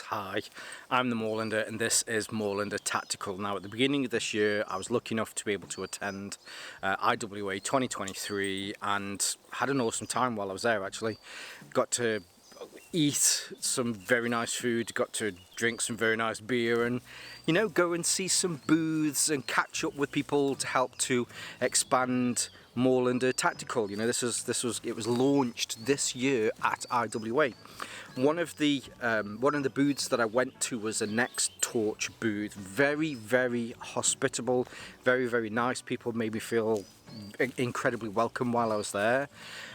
Hi, I'm the Moorlander and this is Moorlander Tactical. Now at the beginning of this year I was lucky enough to be able to attend IWA 2023 and had an awesome time while I was there actually. Got to eat some very nice food, got to drink some very nice beer and go and see some booths and catch up with people to help to expand Moorlander Tactical. It was launched this year at IWA. One of the booths that I went to was a Nextorch booth. Very hospitable, very nice. People made me feel incredibly welcome while I was there.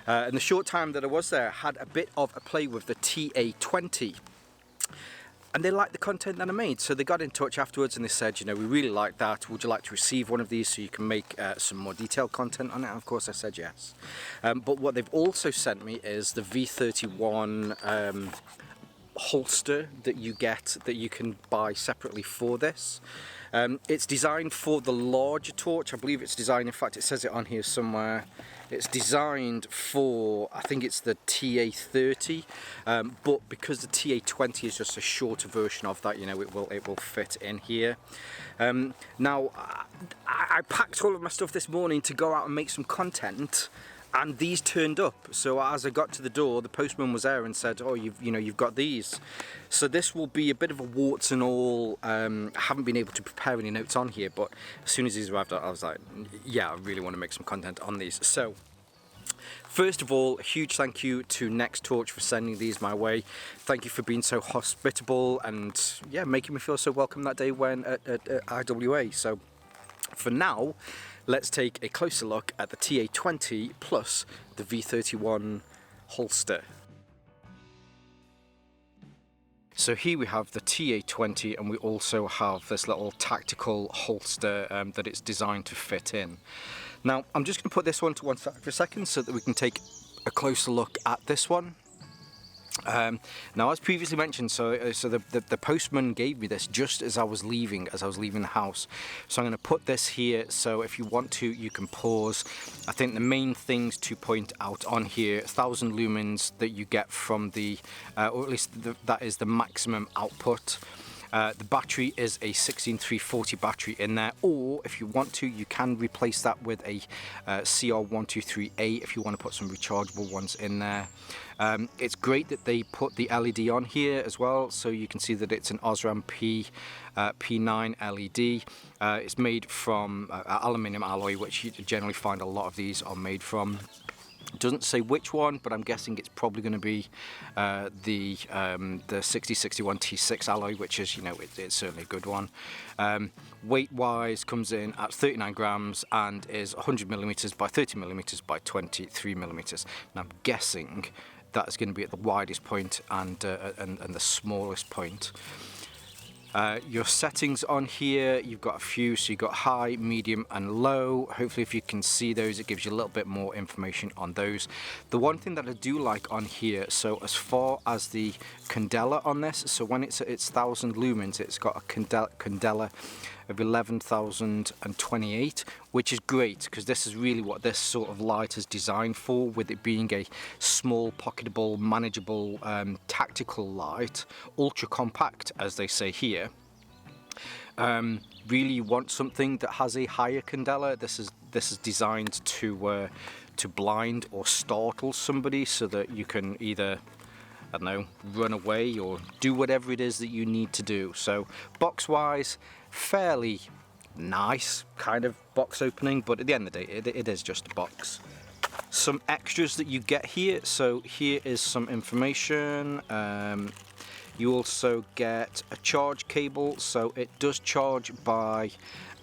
And the short time that I was there, I had a bit of a play with the TA20. And they liked the content that I made, so they got in touch afterwards and they said, we really like that, would you like to receive one of these so you can make some more detailed content on it? And of course I said yes. But what they've also sent me is the V31 holster that you get, that you can buy separately for this. It's designed for the larger torch. I believe it's designed, in fact it says it on here somewhere, it's designed for, I think it's the TA30, but because the TA20 is just a shorter version of that, it will fit in here. Now I packed all of my stuff this morning to go out and make some content, and these turned up. So as I got to the door, the postman was there and said, oh, you've got these. So this will be a bit of a warts and all. I haven't been able to prepare any notes on here, but as soon as these arrived, I was like, yeah, I really want to make some content on these. So first of all, a huge thank you to Nextorch for sending these my way. Thank you for being so hospitable and yeah, making me feel so welcome that day when at IWA. So for now, let's take a closer look at the TA20 plus the V31 holster. So here we have the TA20 and we also have this little tactical holster that it's designed to fit in. Now I'm just going to put this one to one side for a second so that we can take a closer look at this one. Now, as previously mentioned, so the postman gave me this just as I was leaving the house. So I'm going to put this here, so if you want to, you can pause. I think the main things to point out on here, 1000 lumens that you get from the, or at least that is the maximum output. The battery is a 16340 battery in there, or if you want to, you can replace that with a CR123A if you want to put some rechargeable ones in there. It's great that they put the LED on here as well, so you can see that it's an Osram P9 LED. It's made from aluminium alloy, which you generally find a lot of these are made from. It doesn't say which one, but I'm guessing it's probably going to be the 6061 T6 alloy, which is, it's certainly a good one. Weight-wise, comes in at 39 grams and is 100 millimeters by 30 millimeters by 23 millimeters. And I'm guessing that is going to be at the widest point and the smallest point. Your settings on here, you've got a few, so you've got high, medium and low. Hopefully if you can see those, it gives you a little bit more information on those. The one thing that I do like on here, so as far as the candela on this, so when it's 1000 lumens, it's got a candela of 11,028, which is great because this is really what this sort of light is designed for, with it being a small, pocketable, manageable, tactical light, ultra compact as they say here. Really want something that has a higher candela. This is designed to blind or startle somebody so that you can either, I don't know, run away or do whatever it is that you need to do. So box wise, fairly nice kind of box opening, but at the end of the day it is just a box. Some extras that you get here, so here is some information. You also get a charge cable, so it does charge by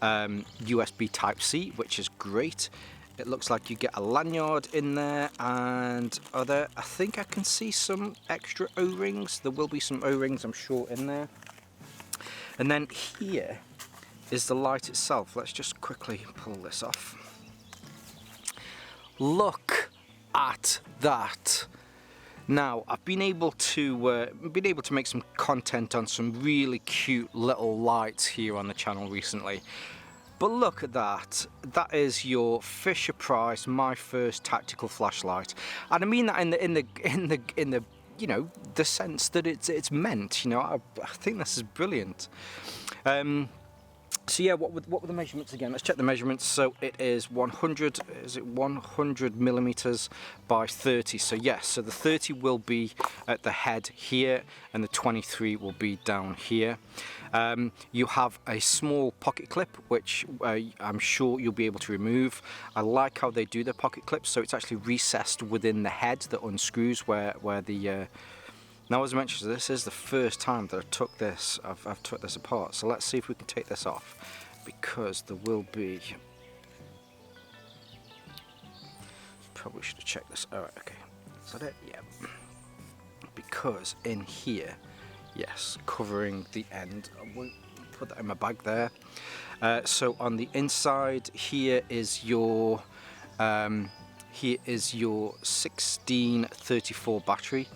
USB Type-C, which is great. It looks like you get a lanyard in there, and I think I can see some extra O-rings. There will be some O-rings, I'm sure, in there. And then here is the light itself. Let's just quickly pull this off. Look at that. Now, I've been able to make some content on some really cute little lights here on the channel recently. But look at that. That is your Fisher Price, my first tactical flashlight. And I mean that in the you know, the sense that it's meant. You know, I think this is brilliant. So yeah, what were the measurements again? Let's check the measurements. So it is 100, is it 100 millimeters by 30? So yes, so the 30 will be at the head here and the 23 will be down here. You have a small pocket clip, which I'm sure you'll be able to remove. I like how they do their pocket clips, so it's actually recessed within the head that unscrews where the now, as I mentioned, this is the first time that I've took this apart. So let's see if we can take this off, because there will be. Probably should have checked this. All right, okay. Is that it? Yeah. Because in here, yes, covering the end. I won't put that in my bag there. So on the inside, here is your 1634 battery.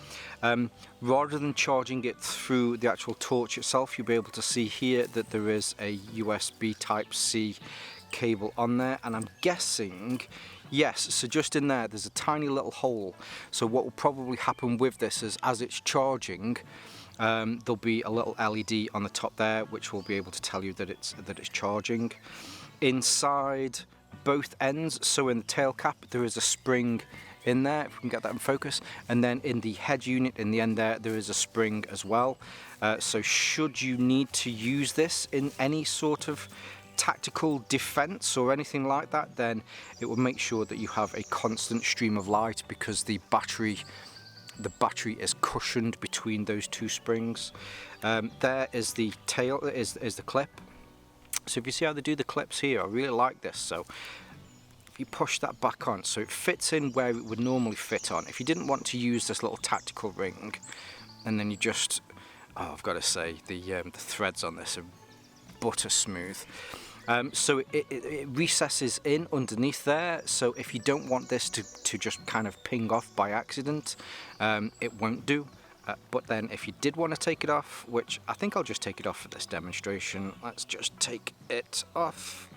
Rather than charging it through the actual torch itself, you'll be able to see here that there is a USB Type-C cable on there, and I'm guessing, yes, so just in there's a tiny little hole. So what will probably happen with this is, as it's charging, there'll be a little LED on the top there which will be able to tell you that it's charging. Inside both ends, so in the tail cap, there is a spring in there, if we can get that in focus, and then in the head unit in the end there is a spring as well. So should you need to use this in any sort of tactical defense or anything like that, then it will make sure that you have a constant stream of light, because the battery is cushioned between those two springs. There is the tail, is the clip. So if you see how they do the clips here, I really like this. So if you push that back on, so it fits in where it would normally fit on. If you didn't want to use this little tactical ring, and then you just, oh, I've got to say, the threads on this are butter smooth. So it recesses in underneath there, so if you don't want this to just kind of ping off by accident, it won't do. But then if you did want to take it off, which I think I'll just take it off for this demonstration, let's just take it off.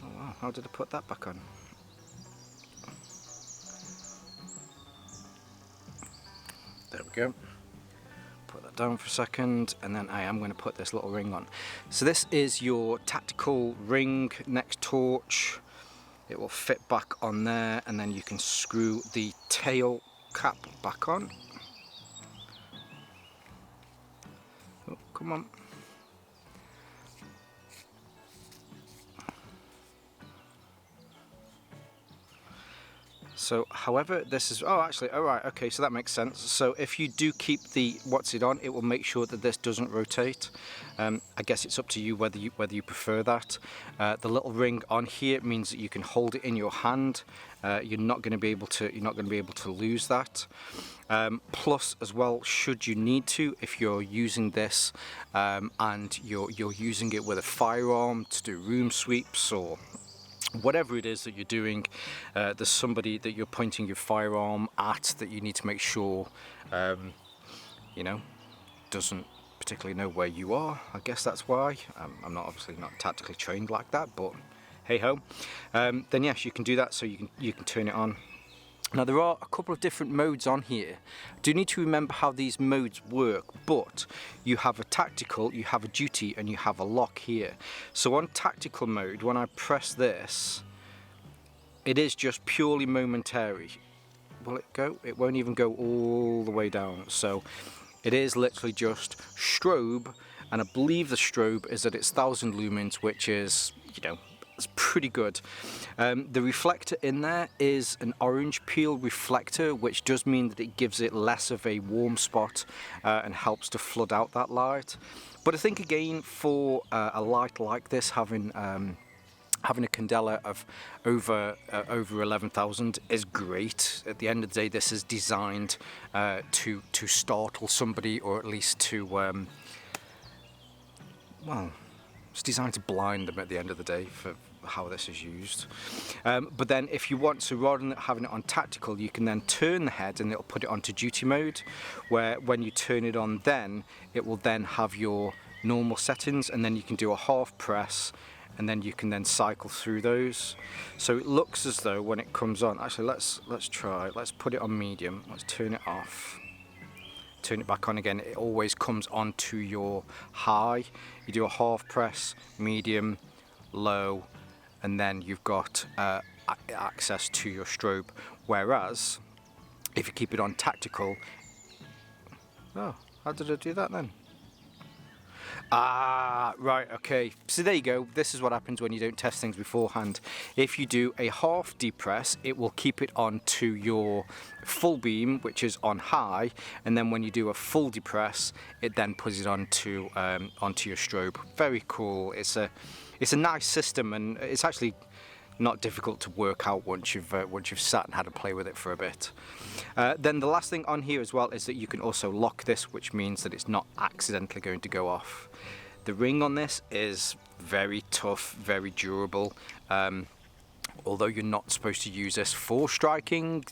Oh wow, how did I put that back on? There we go. Put that down for a second, and then I am going to put this little ring on. So this is your tactical ring, Nextorch. It will fit back on there, and then you can screw the tail cap back on. Oh, come on. So, however, this is, oh, actually, all right, okay, so that makes sense. So if you do keep the what's it on, it will make sure that this doesn't rotate. I guess it's up to you whether you prefer that. The little ring on here means that you can hold it in your hand. You're not going to be able to lose that. Plus, as well, should you need to, if you're using this and you're using it with a firearm to do room sweeps or whatever it is that you're doing, there's somebody that you're pointing your firearm at that you need to make sure, you know, doesn't particularly know where you are. I guess that's why. I'm obviously not tactically trained like that, but hey ho. Then yes, you can do that, so you can turn it on. Now there are a couple of different modes on here. Do need to remember how these modes work, but you have a tactical, you have a duty, and you have a lock here. So on tactical mode, when I press this, it is just purely momentary. Will it go? It won't even go all the way down. So it is literally just strobe, and I believe the strobe is at its 1000 lumens, which is, you know, it's pretty good. The reflector in there is an orange peel reflector, which does mean that it gives it less of a warm spot and helps to flood out that light. But I think again, for a light like this, having a candela of over 11,000 is great. At the end of the day, this is designed to startle somebody, or at least to well, it's designed to blind them at the end of the day for how this is used. But then if you want to, rather than having it on tactical, you can then turn the head and it'll put it onto duty mode, where when you turn it on, then it will then have your normal settings, and then you can do a half press, and then you can then cycle through those. So it looks as though when it comes on, actually let's try, let's put it on medium, let's turn it off, turn it back on again. It always comes on to your high. You do a half press, medium, low, and then you've got access to your strobe. Whereas if you keep it on tactical, oh, how did I do that then? Ah, right, okay. So there you go. This is what happens when you don't test things beforehand. If you do a half depress, it will keep it on to your full beam, which is on high, and then when you do a full depress, it then puts it onto your strobe. Very cool. It's a nice system, and it's actually not difficult to work out once you've sat and had a play with it for a bit. Then the last thing on here as well is that you can also lock this, which means that it's not accidentally going to go off. The ring on this is very tough, very durable. Although you're not supposed to use this for striking,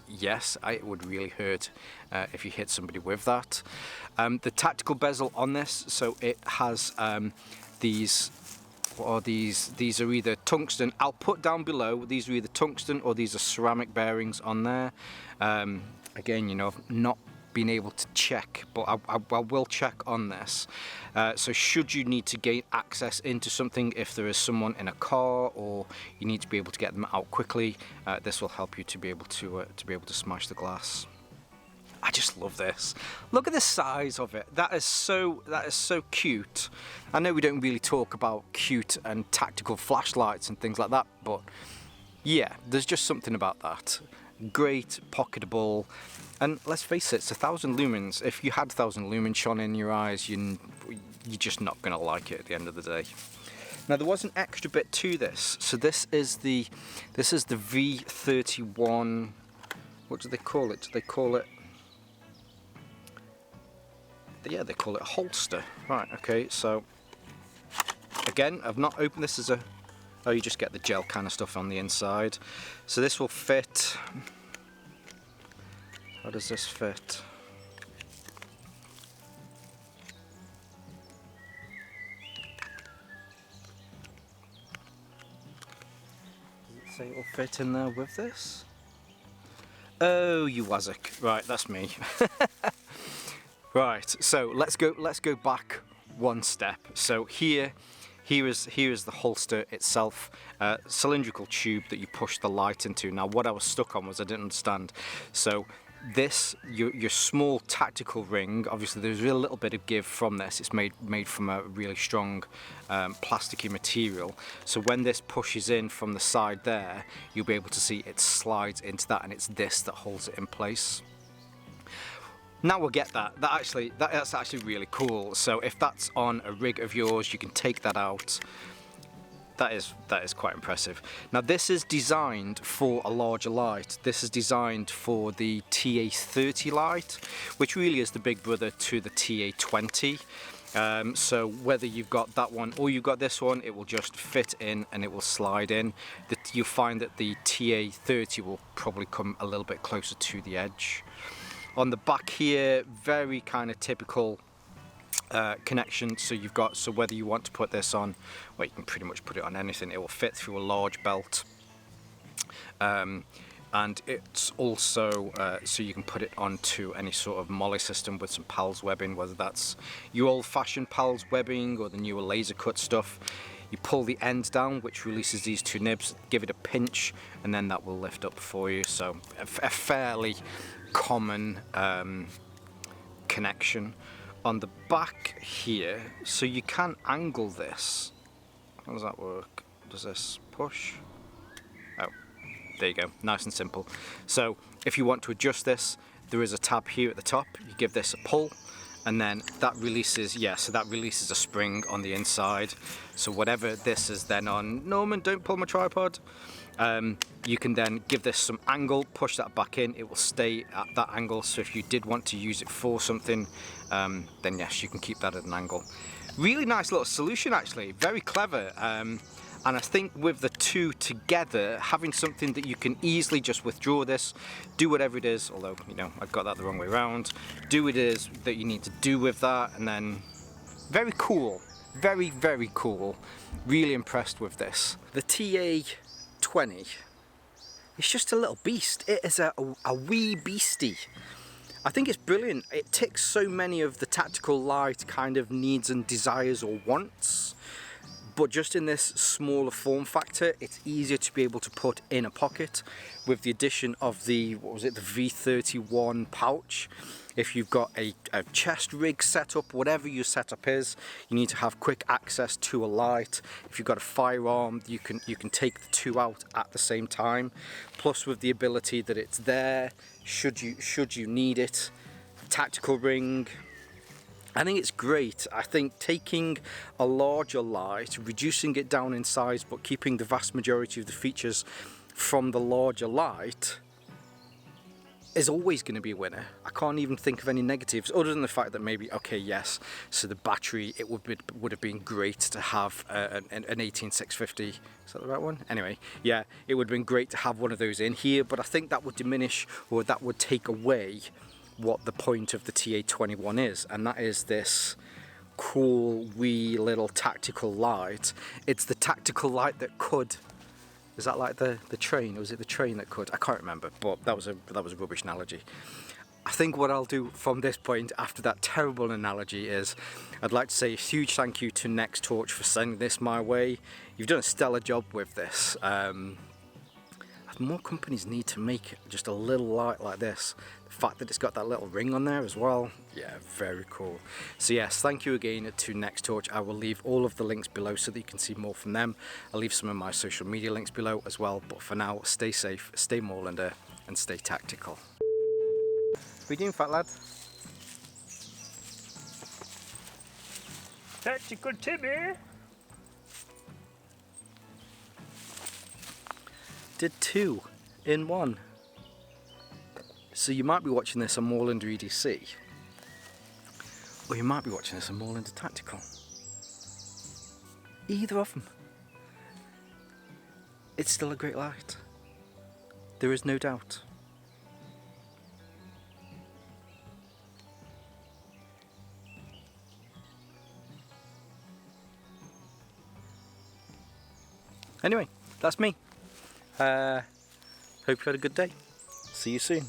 yes, it would really hurt if you hit somebody with that. The tactical bezel on this, so it has these. What are these? These are either tungsten. I'll put down below. These are either tungsten or these are ceramic bearings on there. Again, you know, I've not been able to check, but I will check on this. So should you need to gain access into something, if there is someone in a car or you need to be able to get them out quickly, this will help you to be able to smash the glass. I just love this. Look at the size of it. That is so cute. I know we don't really talk about cute and tactical flashlights and things like that, but yeah, there's just something about that. Great, pocketable, and let's face it, it's 1000 lumens. If you had 1000 lumens shone in your eyes, you're just not gonna like it at the end of the day. Now there was an extra bit to this. So this is the V31. What do they call it? Do they call it? Yeah, they call it a holster. Right, okay, so again, I've not opened this as a... Oh, you just get the gel kind of stuff on the inside. So this will fit... How does this fit? Does it say it will fit in there with this? Oh, you wazzock. Right, that's me. Right, so let's go back one step. So here is the holster itself, cylindrical tube that you push the light into. Now what I was stuck on was I didn't understand. So this, your small tactical ring, obviously there's a little bit of give from this. It's made from a really strong plasticky material. So when this pushes in from the side there, you'll be able to see it slides into that, and it's this that holds it in place. Now we'll get that. That's actually really cool. So if that's on a rig of yours, you can take that out. That is quite impressive. Now this is designed for a larger light. This is designed for the TA30 light, which really is the big brother to the TA20. So whether you've got that one or you've got this one, it will just fit in and it will slide in. You'll find that the TA30 will probably come a little bit closer to the edge. On the back here, very kind of typical connection. So you've got, so whether you want to put this on, well, you can pretty much put it on anything. It will fit through a large belt. And it's also, so you can put it onto any sort of molly system with some PALS webbing, whether that's your old-fashioned PALS webbing or the newer laser cut stuff. You pull the end down, which releases these two nibs, give it a pinch, and then that will lift up for you. So a fairly common connection. On the back here, so you can angle this. How does that work? Does this push? Oh, there you go, nice and simple. So if you want to adjust this, there is a tab here at the top. You give this a pull, and then that releases, so that releases a spring on the inside. So whatever this is then on, Norman, don't pull my tripod. You can then give this some angle, push that back in, it will stay at that angle. So if you did want to use it for something, then yes, you can keep that at an angle. Really nice little solution actually, very clever. And I think with the two together, having something that you can easily just withdraw this, do whatever it is, although, you know, I've got that the wrong way around, do what it is that you need to do with that, and then very cool. Very, very cool. Really impressed with this. The TA20 is just a little beast. It is a wee beastie. I think it's brilliant. It ticks so many of the tactical light kind of needs and desires or wants, but just in this smaller form factor, it's easier to be able to put in a pocket with the addition of the, what was it, the V31 pouch. If you've got a chest rig setup, whatever your setup is, you need to have quick access to a light. If you've got a firearm, you can take the two out at the same time. Plus with the ability that it's there, should you need it. Tactical ring. I think it's great. I think taking a larger light, reducing it down in size, but keeping the vast majority of the features from the larger light is always going to be a winner. I can't even think of any negatives other than the fact that maybe, okay, yes, so the battery, it would have been great to have an 18650. Is that the right one? Anyway, yeah, it would have been great to have one of those in here, but I think that would diminish, or that would take away what the point of the TA21 is, and that is this cool wee little tactical light. It's the tactical light that could. Is that like the train, or was it the train that could? I can't remember, but that was a rubbish analogy. I think what I'll do from this point after that terrible analogy is I'd like to say a huge thank you to Nextorch for sending this my way. You've done a stellar job with this. More companies need to make just a little light like this. The fact that it's got that little ring on there as well, yeah, very cool. So yes, thank you again to Nextorch. I will leave all of the links below so that you can see more from them. I'll leave some of my social media links below as well, but for now, stay safe, stay Moorlander, and stay tactical. What are you doing, fat lad? Tactical Timmy! Did 2 in 1. So you might be watching this on Moorlander EDC, or you might be watching this on Moorlander Tactical. Either of them. It's still a great light. There is no doubt. Anyway, that's me. Hope you had a good day. See you soon.